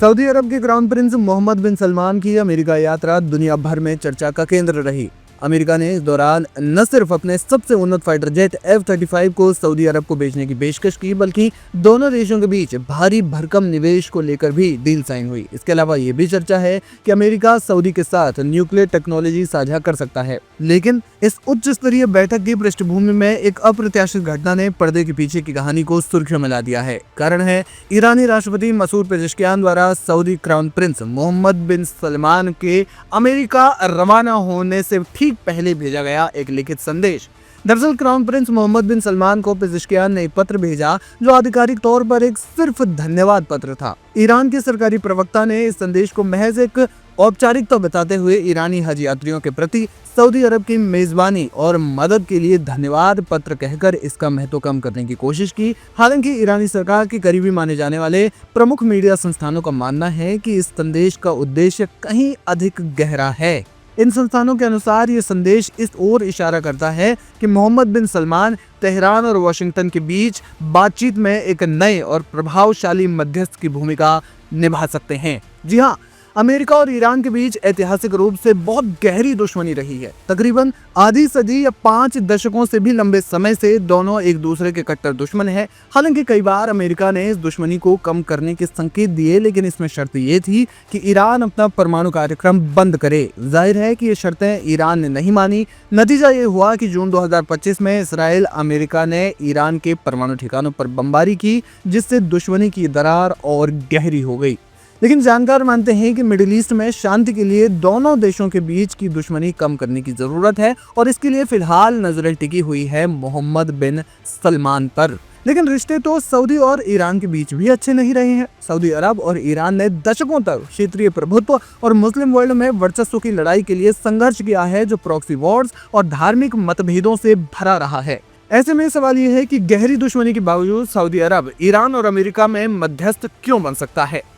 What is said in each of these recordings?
Saudi अरब के crown Prince Mohammad बिन सलमान की America यात्रा दुनिया भर में चर्चा का केंद्र रही। अमेरिका ने इस दौरान न सिर्फ अपने सबसे उन्नत फाइटर जेट F-35 को सऊदी अरब को बेचने की पेशकश की, बल्कि दोनों देशों के बीच भारी भरकम निवेश को लेकर भी डील साइन हुई। इसके अलावा ये भी चर्चा है कि अमेरिका सऊदी के साथ न्यूक्लियर टेक्नोलॉजी साझा कर सकता है। लेकिन इस उच्च स्तरीय बैठक की पृष्ठभूमि में एक अप्रत्याशित घटना ने पर्दे के पीछे की कहानी को सुर्खियों में ला दिया है। कारण है ईरानी राष्ट्रपति मसूद पेजेश्कियान द्वारा सऊदी क्राउन प्रिंस मोहम्मद बिन सलमान के अमेरिका रवाना होने से ठीक पहले भेजा गया एक लिखित संदेश। दरअसल क्राउन प्रिंस मोहम्मद बिन सलमान को पेजेश्कियान ने एक पत्र भेजा जो आधिकारिक तौर पर एक सिर्फ धन्यवाद पत्र था। ईरान के सरकारी प्रवक्ता ने इस संदेश को महज एक औपचारिकता बताते हुए ईरानी हज यात्रियों के प्रति सऊदी अरब की मेजबानी और मदद के लिए धन्यवाद पत्र कहकर इसका महत्व कम करने की कोशिश की। हालांकि ईरानी सरकार के करीबी माने जाने वाले प्रमुख मीडिया संस्थानों का मानना है कि इस संदेश का उद्देश्य कहीं अधिक गहरा है। इन संस्थानों के अनुसार ये संदेश इस ओर इशारा करता है कि मोहम्मद बिन सलमान तेहरान और वाशिंगटन के बीच बातचीत में एक नए और प्रभावशाली मध्यस्थ की भूमिका निभा सकते हैं। जी हाँ, अमेरिका और ईरान के बीच ऐतिहासिक रूप से बहुत गहरी दुश्मनी रही है। तकरीबन आधी सदी या 5 दशकों से भी लंबे समय से दोनों एक दूसरे के कट्टर दुश्मन हैं। हालांकि कई बार अमेरिका ने इस दुश्मनी को कम करने के संकेत दिए, लेकिन इसमें शर्त ये थी कि ईरान अपना परमाणु कार्यक्रम बंद करे। जाहिर है कि ये शर्तें ईरान ने नहीं मानी। नतीजा ये हुआ कि जून 2025 में इसराइल अमेरिका ने ईरान के परमाणु ठिकानों पर बमबारी की, जिससे दुश्मनी की दरार और गहरी हो गई। लेकिन जानकार मानते हैं कि मिडिल ईस्ट में शांति के लिए दोनों देशों के बीच की दुश्मनी कम करने की जरूरत है और इसके लिए फिलहाल नजरें टिकी हुई है मोहम्मद बिन सलमान पर। लेकिन रिश्ते तो सऊदी और ईरान के बीच भी अच्छे नहीं रहे हैं। सऊदी अरब और ईरान ने दशकों तक क्षेत्रीय प्रभुत्व और मुस्लिम वर्ल्ड में वर्चस्व की लड़ाई के लिए संघर्ष किया है, जो प्रॉक्सी वॉर्स और धार्मिक मतभेदों से भरा रहा है। ऐसे में सवाल यह है कि गहरी दुश्मनी के बावजूद सऊदी अरब ईरान और अमेरिका में मध्यस्थ क्यों बन सकता है।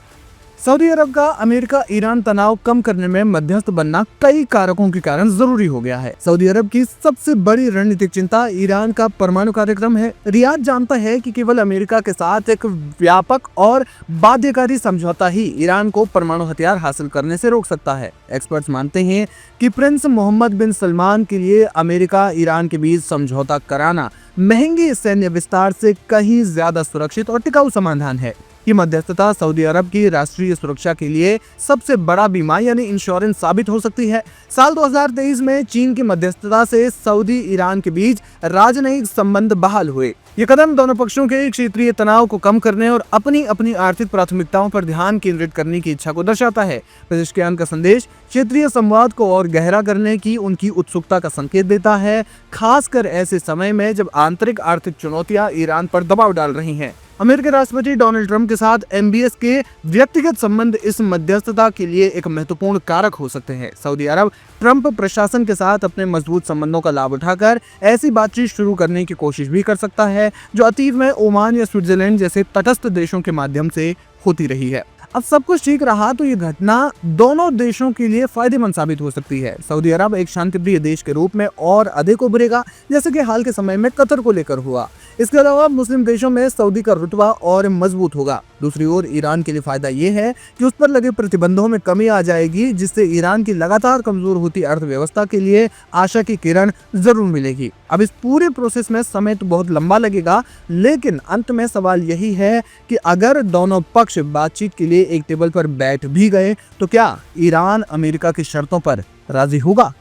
सऊदी अरब का अमेरिका ईरान तनाव कम करने में मध्यस्थ बनना कई कारकों के कारण जरूरी हो गया है। सऊदी अरब की सबसे बड़ी रणनीतिक चिंता ईरान का परमाणु कार्यक्रम है। रियाद जानता है कि केवल अमेरिका के साथ एक व्यापक और बाध्यकारी समझौता ही ईरान को परमाणु हथियार हासिल करने से रोक सकता है। एक्सपर्ट्स मानते हैं कि प्रिंस मोहम्मद बिन सलमान के लिए अमेरिका ईरान के बीच समझौता कराना महंगे सैन्य विस्तार से कहीं ज्यादा सुरक्षित और टिकाऊ समाधान है। ये मध्यस्थता सऊदी अरब की राष्ट्रीय सुरक्षा के लिए सबसे बड़ा बीमा यानी इंश्योरेंस साबित हो सकती है। साल 2023 में चीन की मध्यस्थता से सऊदी ईरान के बीच राजनयिक संबंध बहाल हुए। ये कदम दोनों पक्षों के क्षेत्रीय तनाव को कम करने और अपनी अपनी आर्थिक प्राथमिकताओं पर ध्यान केंद्रित करने की इच्छा को दर्शाता है। पेजेश्कियान का संदेश क्षेत्रीय संवाद को और गहरा करने की उनकी उत्सुकता का संकेत देता है, खासकर ऐसे समय में जब आंतरिक आर्थिक चुनौतियां ईरान पर दबाव डाल रही हैं। अमेरिकी राष्ट्रपति डोनाल्ड ट्रंप के साथ MBS के व्यक्तिगत संबंध इस मध्यस्थता के लिए एक महत्वपूर्ण कारक हो सकते हैं। सऊदी अरब ट्रंप प्रशासन के साथ अपने मजबूत संबंधों का लाभ उठाकर ऐसी बातचीत शुरू करने की कोशिश भी कर सकता है, जो अतीत में ओमान या स्विट्जरलैंड जैसे तटस्थ देशों के माध्यम से होती रही है। अब सब कुछ ठीक रहा तो ये घटना दोनों देशों के लिए फायदेमंद साबित हो सकती है। सऊदी अरब एक शांतिप्रिय देश के रूप में और अधिक उभरेगा, जैसे कि हाल के समय में कतर को लेकर हुआ। इसके अलावा मुस्लिम देशों में सऊदी का रुतबा और मजबूत होगा। दूसरी ओर ईरान के लिए फायदा ये है कि उस पर लगे प्रतिबंधों में कमी आ जाएगी, जिससे ईरान की लगातार कमजोर होती अर्थव्यवस्था के लिए आशा की किरण जरूर मिलेगी। अब इस पूरे प्रोसेस में समय तो बहुत लंबा लगेगा, लेकिन अंत में सवाल यही है कि अगर दोनों पक्ष बातचीत के लिए एक टेबल पर बैठ भी गए तो क्या ईरान अमेरिका की शर्तों पर राजी होगा।